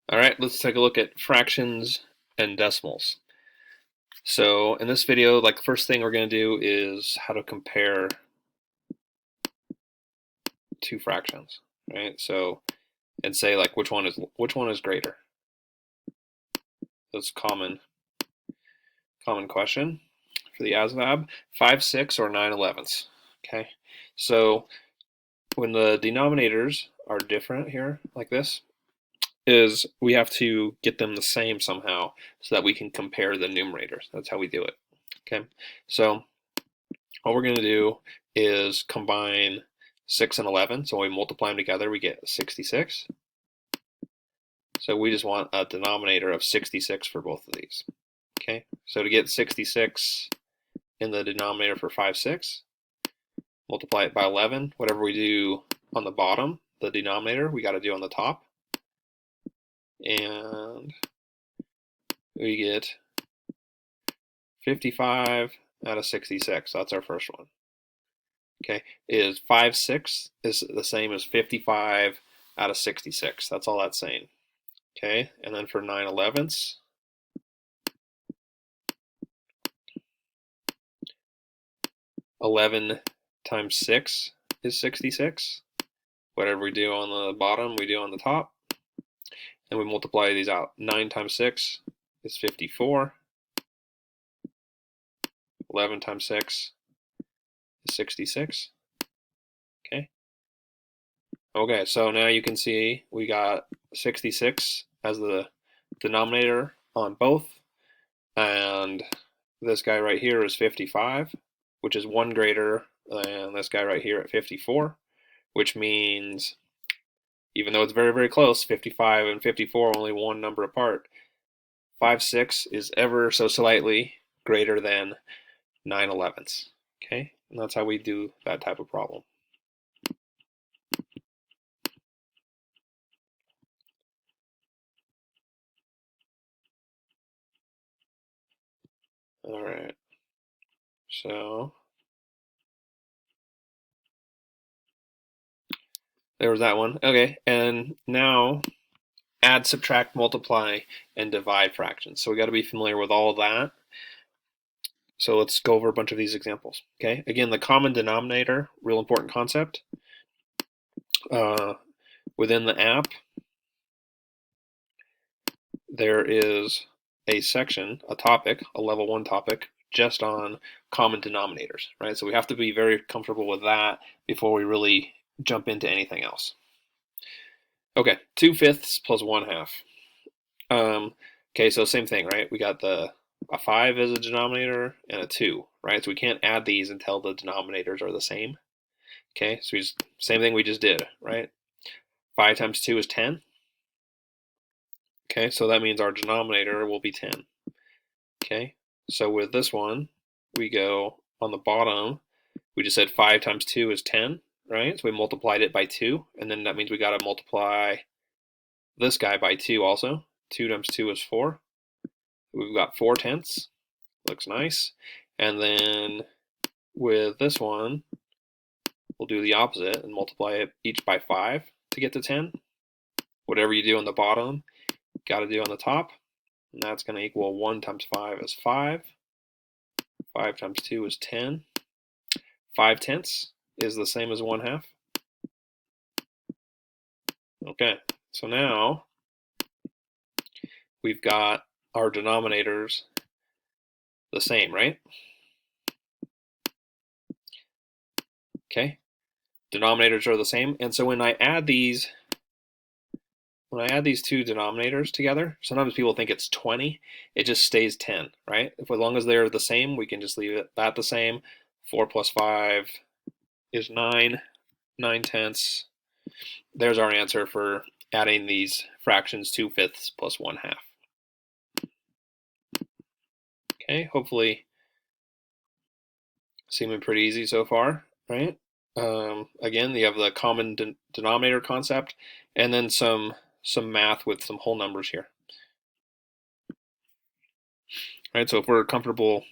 All right, let's take a look at fractions and decimals. So in this video, like the first thing we're going to do is how to compare two fractions, right? So and say like which one is greater. That's common question for the ASVAB. 5/6 or 9/11. Okay, so when the denominators are different here, like this, is we have to get them the same somehow so that we can compare the numerators. That's how we do it. Okay, so all we're going to do is combine 6 and 11. So when we multiply them together, we get 66. So we just want a denominator of 66 for both of these. Okay, so to get 66 in the denominator for 5/6, multiply it by 11. Whatever we do on the bottom, the denominator, we got to do on the top. And we get 55 out of 66. That's our first one. Okay, is 5/6 is the same as 55 out of 66. That's all that's saying. Okay, and then for 9/11, 11 times 6 is 66. Whatever we do on the bottom, we do on the top. And we multiply these out. 9 times 6 is 54. 11 times 6 is 66. Okay. Okay, so now you can see we got 66 as the denominator on both. And this guy right here is 55, which is 1 greater than this guy right here at 54, which means even though it's very, very close, 55 and 54 are only one number apart, 5/6 is ever so slightly greater than 9/11. Okay, and that's how we do that type of problem. All right, so there was that one. Okay, and now add, subtract, multiply, and divide fractions. So we got to be familiar with all of that. So let's go over a bunch of these examples. Okay, again, the common denominator, real important concept. Within the app, there is a section, a topic, a level 1 topic, just on common denominators, right? So we have to be very comfortable with that before we really jump into anything else. Okay, 2/5 plus 1/2. Okay, so same thing, right? We got a 5 as a denominator and a 2, right? So we can't add these until the denominators are the same. Okay, so same thing we just did, right? 5 times 2 is 10. Okay, so that means our denominator will be 10. Okay, so with this one, we go on the bottom, we just said 5 times 2 is 10, right? So we multiplied it by 2, and then that means we got to multiply this guy by 2 also. 2 times 2 is 4. We've got 4/10. Looks nice. And then with this one, we'll do the opposite and multiply it each by 5 to get to 10. Whatever you do on the bottom, got to do on the top. And that's going to equal 1 times 5 is 5. 5 times 2 is 10. 5/10 is the same as 1/2. Okay, so now we've got our denominators the same, right? Okay, denominators are the same, and so when I add these two denominators together, sometimes people think it's 20. It just stays 10, right? As long as they're the same, we can just leave that the same. 4 plus 5 is 9. 9/10. There's our answer for adding these fractions, 2/5 plus 1/2. Okay, hopefully seeming pretty easy so far, right? Again, you have the common denominator concept, and then some math with some whole numbers here. All right, so if we're comfortable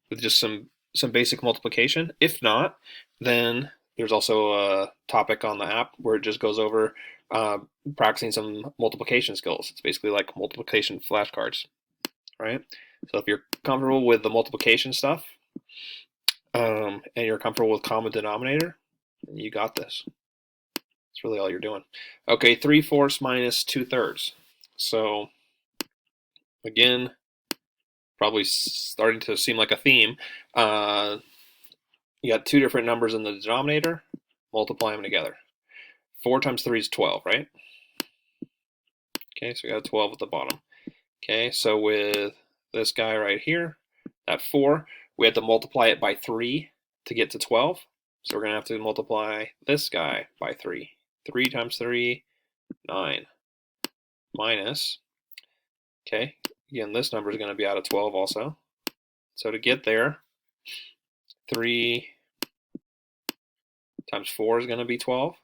with just some basic multiplication, if not, then there's also a topic on the app where it just goes over practicing some multiplication skills. It's basically like multiplication flashcards, right? So if you're comfortable with the multiplication stuff, and you're comfortable with common denominator, you got this. That's really all you're doing. Okay, 3/4 minus 2/3. So again, probably starting to seem like a theme. You got two different numbers in the denominator, multiply them together. 4 times 3 is 12, right? Okay, so we got 12 at the bottom. Okay, so with this guy right here, that 4, we have to multiply it by 3 to get to 12. So we're going to have to multiply this guy by 3. 3 times 3, 9. Minus, okay, again, this number is going to be out of 12 also. So to get there, 3 times 4 is going to be 12.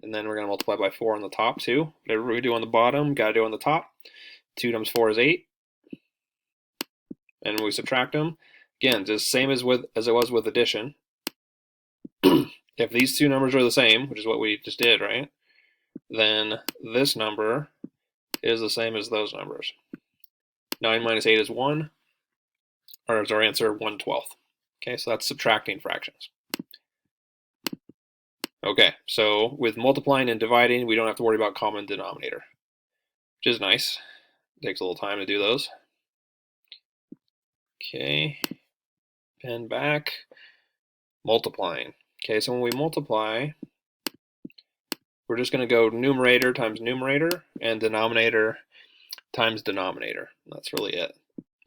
And then we're going to multiply by 4 on the top too. Whatever we do on the bottom, got to do on the top. 2 times 4 is 8. And we subtract them. Again, just same as it was with addition. If these two numbers are the same, which is what we just did, right? Then this number is the same as those numbers. 9 minus 8 is 1, or is our answer 1/12. Okay, so that's subtracting fractions. Okay, so with multiplying and dividing, we don't have to worry about common denominator, which is nice. It takes a little time to do those. Okay, pen back, multiplying. Okay, so when we multiply, we're just going to go numerator times numerator and denominator times denominator. That's really it.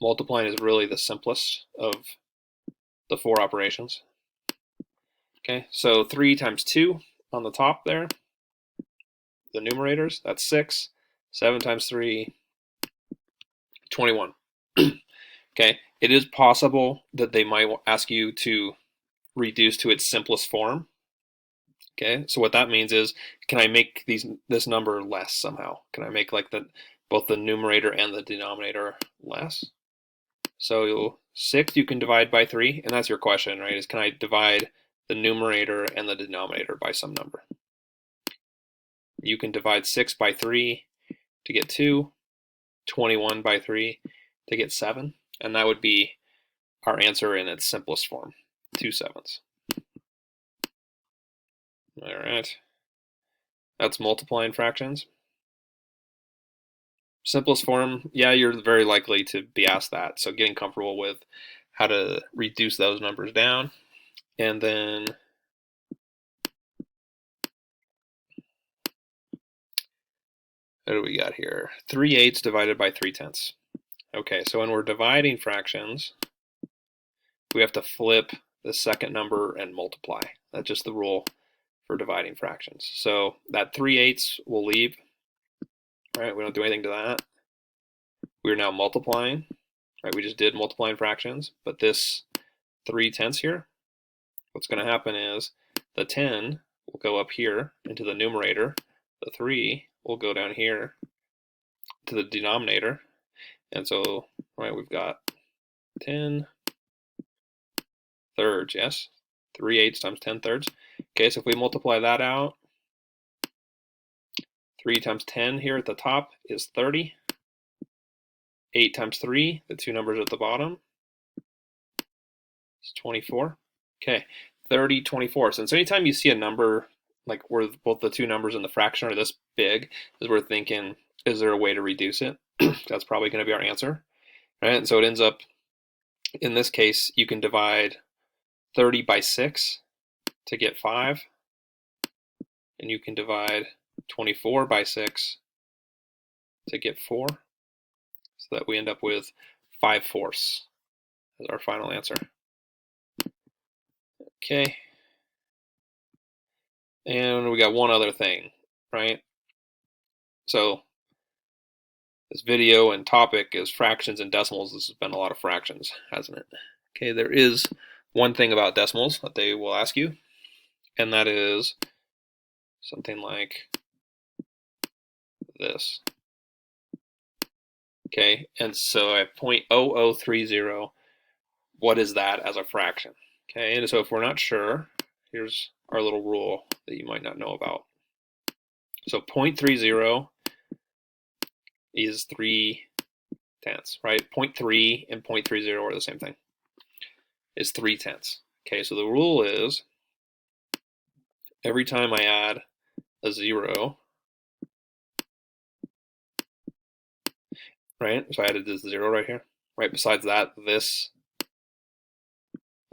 Multiplying is really the simplest of the 4 operations. Okay, so 3 times 2 on the top there, the numerators, that's 6. 7 times 3, 21. Okay, it is possible that they might ask you to reduce to its simplest form. Okay, so what that means is, can I make this number less somehow? Can I make like both the numerator and the denominator less? So 6 you can divide by 3, and that's your question, right? Is can I divide the numerator and the denominator by some number? You can divide 6 by 3 to get 2, 21 by 3 to get 7, and that would be our answer in its simplest form, 2/7. All right, that's multiplying fractions. Simplest form, yeah, you're very likely to be asked that, so getting comfortable with how to reduce those numbers down. And then what do we got here? 3/8 divided by 3/10. Okay, so when we're dividing fractions, we have to flip the second number and multiply. That's just the rule for dividing fractions. So that 3/8 will leave, right? We don't do anything to that. We're now multiplying, right? We just did multiplying fractions, but this 3/10 here, what's going to happen is the 10 will go up here into the numerator, the 3 will go down here to the denominator, and so, right, we've got 10 thirds, yes? 3/8 times 10 thirds. Okay, so if we multiply that out, 3 times 10 here at the top is 30. 8 times 3, the two numbers at the bottom, is 24. Okay, 30, 24. So anytime you see a number like where both the two numbers in the fraction are this big, is we're thinking, is there a way to reduce it? That's probably going to be our answer, right? And so it ends up, in this case, you can divide 30 by 6 to get 5, and you can divide 24 by 6 to get 4, so that we end up with 5/4 as our final answer. Okay, and we got one other thing, right? So this video and topic is fractions and decimals. This has been a lot of fractions, hasn't it? Okay, there is one thing about decimals that they will ask you, and that is something like this. Okay, and so at 0.0030, what is that as a fraction? Okay, and so if we're not sure, here's our little rule that you might not know about. So 0.30 is 3 tenths, right? 0.3 and 0.30 are the same thing. Is 3 tenths. Okay, so the rule is every time I add a 0, right? So I added this 0 right here. Right, besides that, this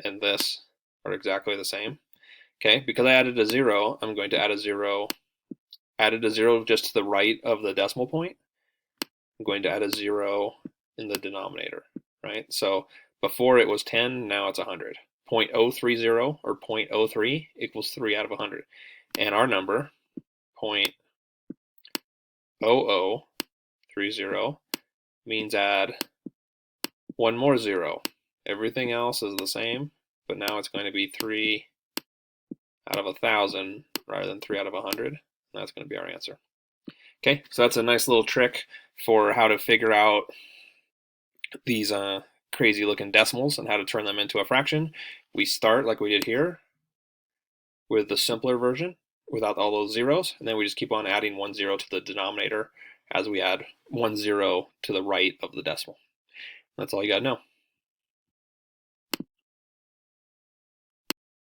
and this are exactly the same. Okay, because I added a 0, I'm going to add a 0, added a 0 just to the right of the decimal point. I'm going to add a 0 in the denominator, right? So before it was 10, now it's 100. 0.030 or 0.03 equals 3 out of 100. And our number, 0.0030, means add one more 0. Everything else is the same, but now it's going to be 3 out of 1,000 rather than 3 out of 100. That's going to be our answer. Okay, so that's a nice little trick for how to figure out these crazy looking decimals and how to turn them into a fraction. We start like we did here with the simpler version without all those zeros, and then we just keep on adding 1 0 to the denominator as we add 1 0 to the right of the decimal. That's all you got to know.